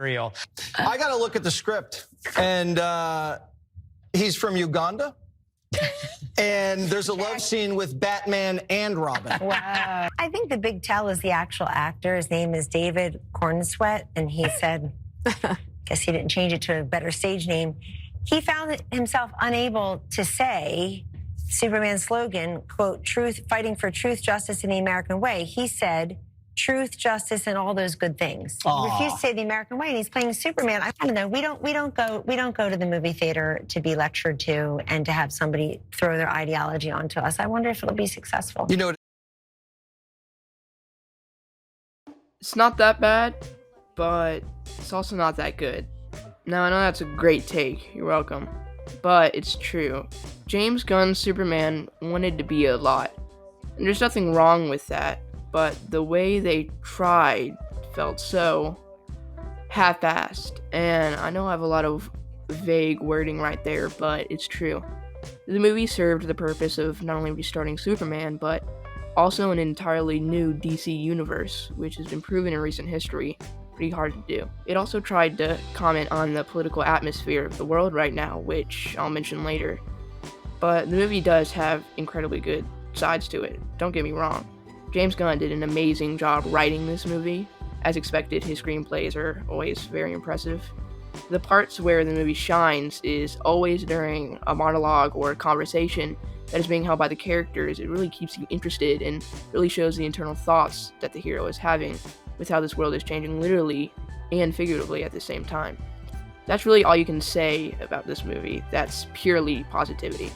Real. I got to look at the script, and he's from Uganda. And there's a love scene with Batman and Robin. Wow. I think the big tell is the actual actor. His name is David Cornsweet, and he said, guess he didn't change it to a better stage name. He found himself unable to say Superman's slogan, quote, truth, fighting for truth, justice, and the American way. He said, truth, justice, and all those good things. He refused to say the American way, and he's playing Superman. I don't know. We don't go to the movie theater to be lectured to and to have somebody throw their ideology onto us. I wonder if it'll be successful. You know, It's not that bad, but it's also not that good. Now, I know that's a great take. You're welcome. But it's true. James Gunn's Superman wanted to be a lot. And there's nothing wrong with that. But the way they tried felt so half-assed. And I know I have a lot of vague wording right there, but it's true. The movie served the purpose of not only restarting Superman, but also an entirely new DC universe, which has been proven in recent history pretty hard to do. It also tried to comment on the political atmosphere of the world right now, which I'll mention later. But the movie does have incredibly good sides to it, don't get me wrong. James Gunn did an amazing job writing this movie. As expected, his screenplays are always very impressive. The parts where the movie shines is always during a monologue or a conversation that is being held by the characters. It really keeps you interested and really shows the internal thoughts that the hero is having with how this world is changing literally and figuratively at the same time. That's really all you can say about this movie. That's purely positivity.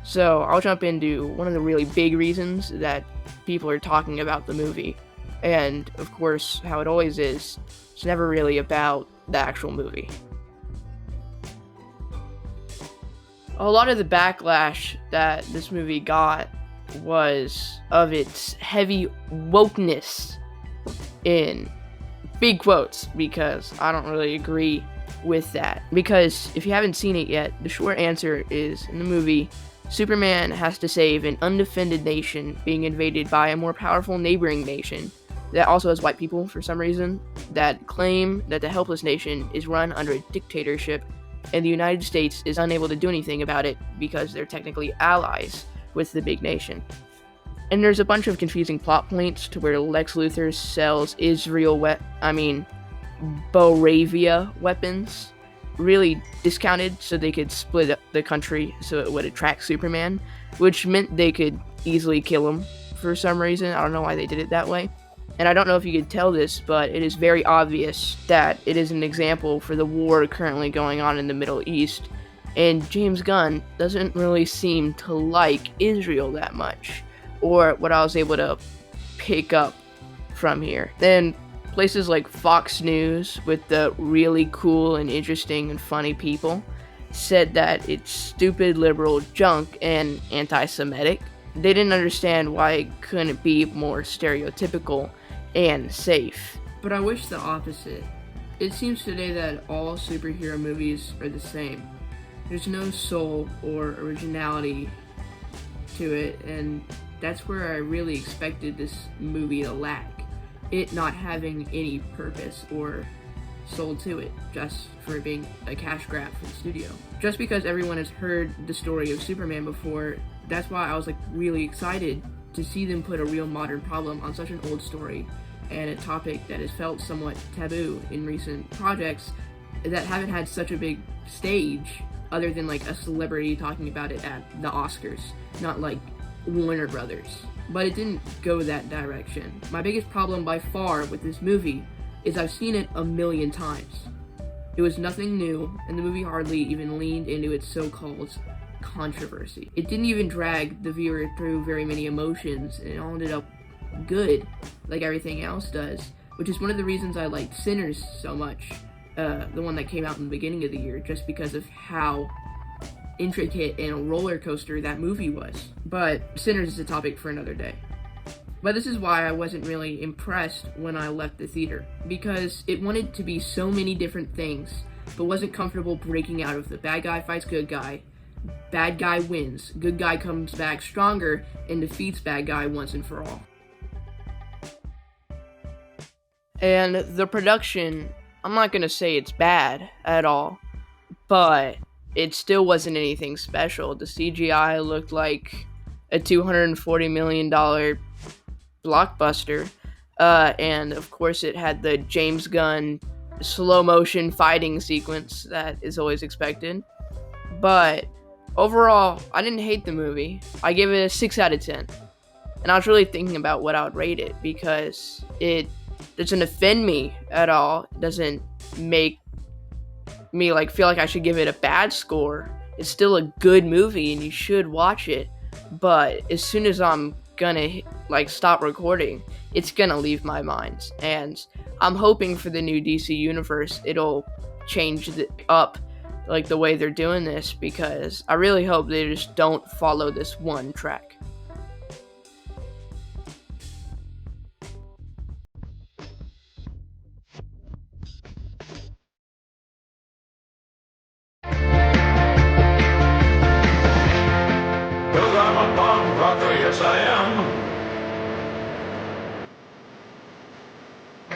So I'll jump into one of the really big reasons that people are talking about the movie. And of course, how it always is, it's never really about the actual movie. A lot of the backlash that this movie got was of its heavy wokeness, in big quotes, because I don't really agree with that. Because if you haven't seen it yet, the short answer is, in the movie, Superman has to save an undefended nation being invaded by a more powerful neighboring nation that also has white people for some reason that claim that the helpless nation is run under a dictatorship, and the United States is unable to do anything about it because they're technically allies with the big nation. And there's a bunch of confusing plot points to where Lex Luthor sells Boravia weapons really discounted so they could split up the country so it would attract Superman, which meant they could easily kill him for some reason. I don't know why they did it that way. And I don't know if you could tell this, but it is very obvious that it is an example for the war currently going on in the Middle East. And James Gunn doesn't really seem to like Israel that much, or what I was able to pick up from here. Then places like Fox News, with the really cool and interesting and funny people, said that it's stupid liberal junk and anti-Semitic. They didn't understand why it couldn't be more stereotypical and safe. But I wish the opposite. It seems today that all superhero movies are the same. There's no soul or originality to it, and that's where I really expected this movie to lack. It not having any purpose or soul to it, just for being a cash grab for the studio. Just because everyone has heard the story of Superman before, that's why I was really excited to see them put a real modern problem on such an old story and a topic that has felt somewhat taboo in recent projects that haven't had such a big stage other than a celebrity talking about it at the Oscars, not like Warner Brothers. But it didn't go that direction. My biggest problem by far with this movie is I've seen it a million times. It was nothing new, and the movie hardly even leaned into its so-called controversy. It didn't even drag the viewer through very many emotions, and it all ended up good, like everything else does, which is one of the reasons I liked Sinners so much, the one that came out in the beginning of the year, just because of how intricate and a roller coaster that movie was. But Sinners is a topic for another day. But this is why I wasn't really impressed when I left the theater, because it wanted to be so many different things, but wasn't comfortable breaking out of the bad guy fights good guy, bad guy wins, good guy comes back stronger, and defeats bad guy once and for all. And the production I'm not gonna say it's bad at all, but it still wasn't anything special. The CGI looked like a $240 million blockbuster, and of course it had the James Gunn slow motion fighting sequence that is always expected. But overall, I didn't hate the movie. I give it a 6 out of 10. And I was really thinking about what I would rate it because it doesn't offend me at all. It doesn't make me like feel like I should give it a bad score. It's still a good movie and you should watch it. But as soon as I'm gonna like stop recording, it's gonna leave my mind. And I'm hoping for the new DC universe it'll change up like the way they're doing this, because I really hope they just don't follow this one track. Cause I'm a punk rocker, yes I am.